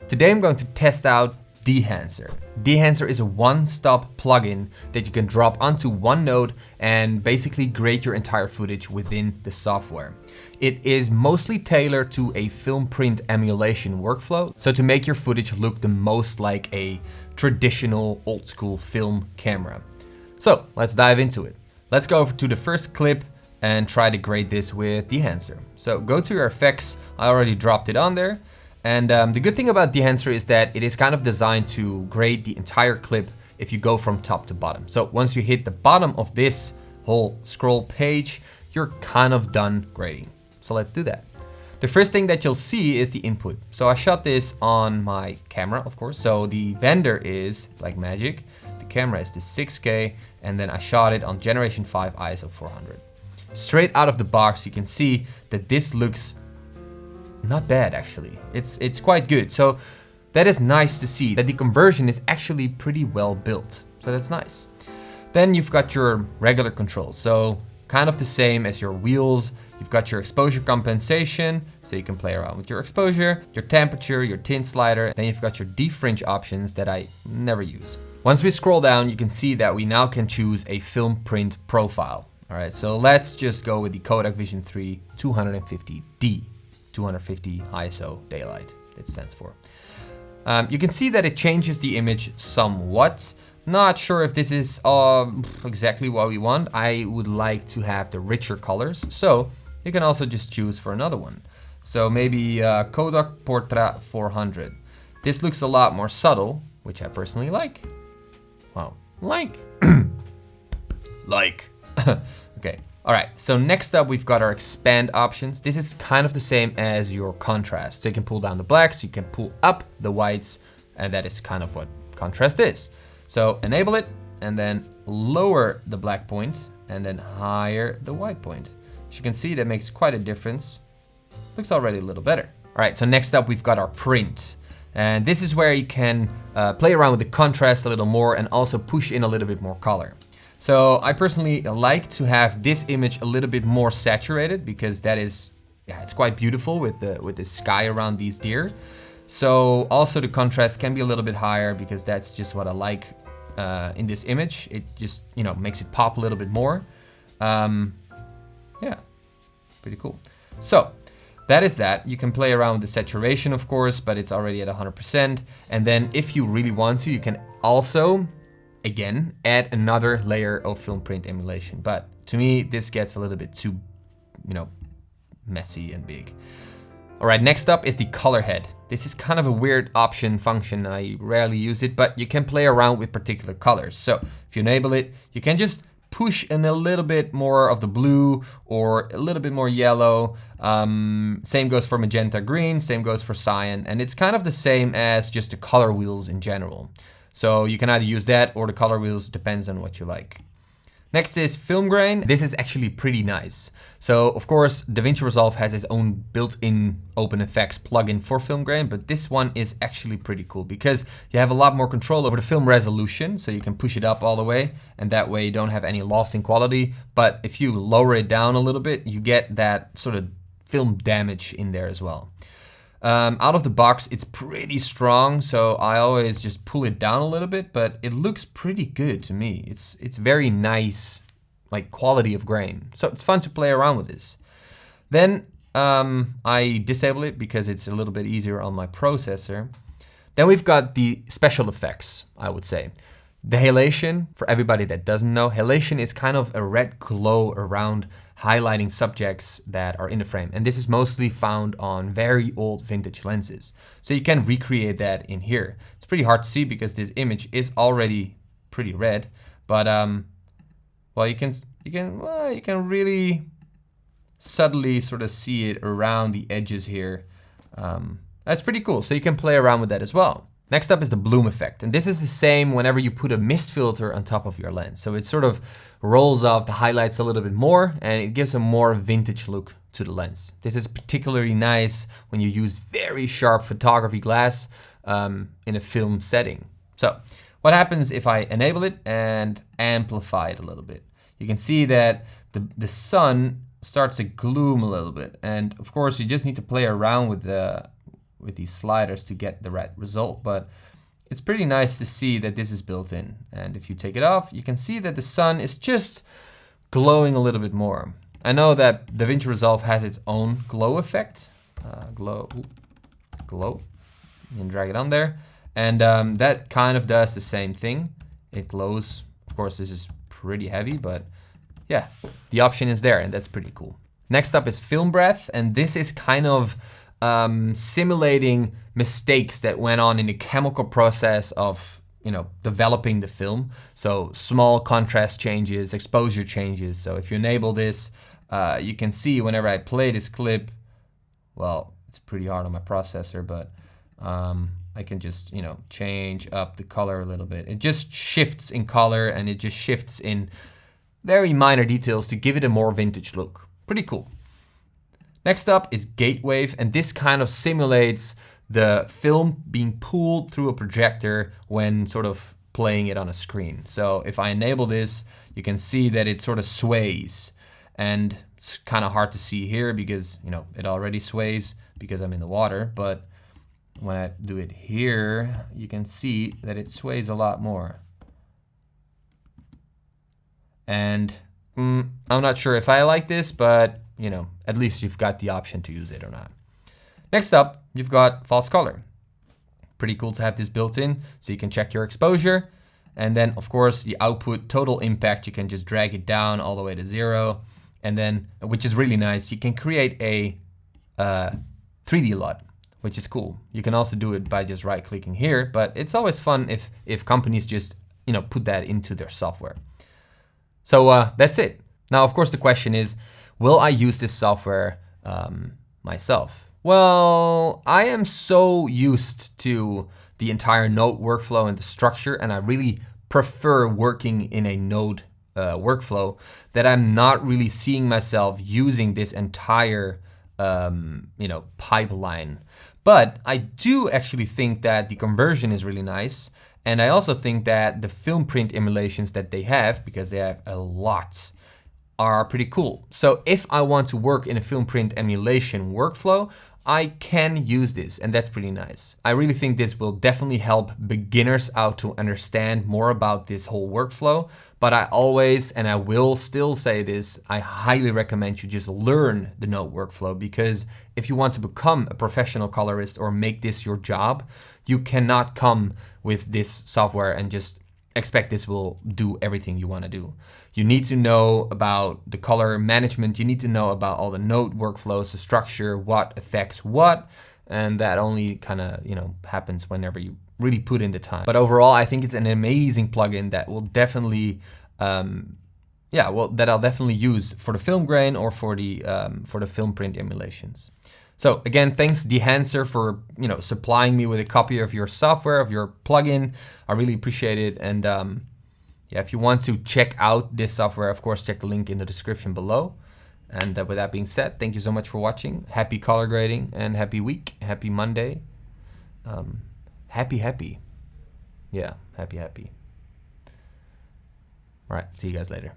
Today I'm going to test out DEHANCER. DEHANCER is a one-stop plugin that you can drop onto OneNote and basically create your entire footage within the software. It is mostly tailored to a film print emulation workflow, so to make your footage look the most like a traditional old school film camera. So let's dive into it. Let's go over to the first clip and try to grade this with DEHANCER. So go to your effects, I already dropped it on there. And the good thing about DEHANCER is that it is kind of designed to grade the entire clip if you go from top to bottom. So once you hit the bottom of this whole scroll page, you're kind of done grading. So let's do that. The first thing that you'll see is the input. So I shot this on my camera, of course. So the vendor is like magic. The camera is the 6K, and then I shot it on Generation 5 ISO 400. Straight out of the box, you can see that this looks not bad actually. It's quite good. So that is nice to see that the conversion is actually pretty well built. So that's nice. Then you've got your regular controls. So kind of the same as your wheels. You've got your exposure compensation, so you can play around with your exposure, your temperature, your tint slider. Then you've got your defringe options that I never use. Once we scroll down, you can see that we now can choose a film print profile. All right, so let's just go with the Kodak Vision 3 250D. 250 ISO daylight, it stands for. You can see that it changes the image somewhat. Not sure if this is exactly what we want. I would like to have the richer colors, so you can also just choose for another one. So maybe Kodak Portrait 400. This looks a lot more subtle, which I personally like. Wow, like. Okay. All right, so next up we've got our expand options. This is kind of the same as your contrast. So you can pull down the blacks, you can pull up the whites, and that is kind of what contrast is. So enable it, and then lower the black point, and then higher the white point. As you can see, that makes quite a difference. Looks already a little better. All right, so next up we've got our print. And this is where you can play around with the contrast a little more and also push in a little bit more color. So I personally like to have this image a little bit more saturated because that is, yeah, it's quite beautiful with the sky around these deer. So also the contrast can be a little bit higher because that's just what I like in this image. It just, you know, makes it pop a little bit more. Yeah, pretty cool. So that is that. You can play around with the saturation, of course, but it's already at 100%. And then if you really want to, you can also, again, add another layer of film print emulation. But to me, this gets a little bit too, you know, messy and big. All right, next up is the color head. This is kind of a weird option function. I rarely use it, but you can play around with particular colors. So if you enable it, you can just push in a little bit more of the blue or a little bit more yellow. Same goes for magenta green, same goes for cyan. And it's kind of the same as just the color wheels in general. So you can either use that or the color wheels, depends on what you like. Next is film grain. This is actually pretty nice. So of course, DaVinci Resolve has its own built-in OpenFX plugin for film grain, but this one is actually pretty cool because you have a lot more control over the film resolution. So you can push it up all the way and that way you don't have any loss in quality. But if you lower it down a little bit, you get that sort of film damage in there as well. Out of the box, it's pretty strong, so I always just pull it down a little bit, but it looks pretty good to me. It's very nice, like quality of grain. So it's fun to play around with this. Then I disable it because it's a little bit easier on my processor. Then we've got the special effects, I would say. The halation, for everybody that doesn't know, halation is kind of a red glow around highlighting subjects that are in the frame. And this is mostly found on very old vintage lenses. So you can recreate that in here. It's pretty hard to see because this image is already pretty red, but well, you can really subtly sort of see it around the edges here. That's pretty cool. So you can play around with that as well. Next up is the bloom effect. And this is the same whenever you put a mist filter on top of your lens. So it sort of rolls off the highlights a little bit more and it gives a more vintage look to the lens. This is particularly nice when you use very sharp photography glass in a film setting. So what happens if I enable it and amplify it a little bit? You can see that the sun starts to gloom a little bit. And of course you just need to play around with with these sliders to get the right result, but it's pretty nice to see that this is built in. And if you take it off, you can see that the sun is just glowing a little bit more. I know that DaVinci Resolve has its own glow effect. Glow. You can drag it on there. And that kind of does the same thing. It glows. Of course, this is pretty heavy, but yeah, the option is there, and that's pretty cool. Next up is film breath, and this is kind of simulating mistakes that went on in the chemical process of, you know, developing the film. So small contrast changes, exposure changes. So if you enable this, you can see whenever I play this clip, well, it's pretty hard on my processor, but I can just, you know, change up the color a little bit. It just shifts in color, and it just shifts in very minor details to give it a more vintage look. Pretty cool. Next up is gate wave, and this kind of simulates the film being pulled through a projector when sort of playing it on a screen. So if I enable this, you can see that it sort of sways, and it's kind of hard to see here because, you know, it already sways because I'm in the water, but when I do it here, you can see that it sways a lot more. And I'm not sure if I like this, but you know, at least you've got the option to use it or not. Next up, you've got false color. Pretty cool to have this built in, so you can check your exposure. And then of course the output total impact, you can just drag it down all the way to 0. And then, which is really nice, you can create a 3D LUT, which is cool. You can also do it by just right clicking here, but it's always fun if companies just, you know, put that into their software. So that's it. Now, of course, the question is, will I use this software myself? Well, I am so used to the entire node workflow and the structure, and I really prefer working in a node workflow, that I'm not really seeing myself using this entire you know, pipeline. But I do actually think that the conversion is really nice. And I also think that the film print emulations that they have, because they have a lot, are pretty cool. So if I want to work in a film print emulation workflow, I can use this, and that's pretty nice. I really think this will definitely help beginners out to understand more about this whole workflow. But I always, and I will still say this, I highly recommend you just learn the node workflow, because if you want to become a professional colorist or make this your job, you cannot come with this software and just expect this will do everything you want to do. You need to know about the color management. You need to know about all the node workflows, the structure, what affects what, and that only kind of, you know, happens whenever you really put in the time. But overall, I think it's an amazing plugin that will definitely, that I'll definitely use for the film grain or for the film print emulations. So again, thanks DEHANCER for, you know, supplying me with a copy of your software, of your plugin. I really appreciate it. And yeah, if you want to check out this software, of course, check the link in the description below. And with that being said, thank you so much for watching. Happy color grading and happy week, happy Monday. Happy. Yeah, happy. All right, see you guys later.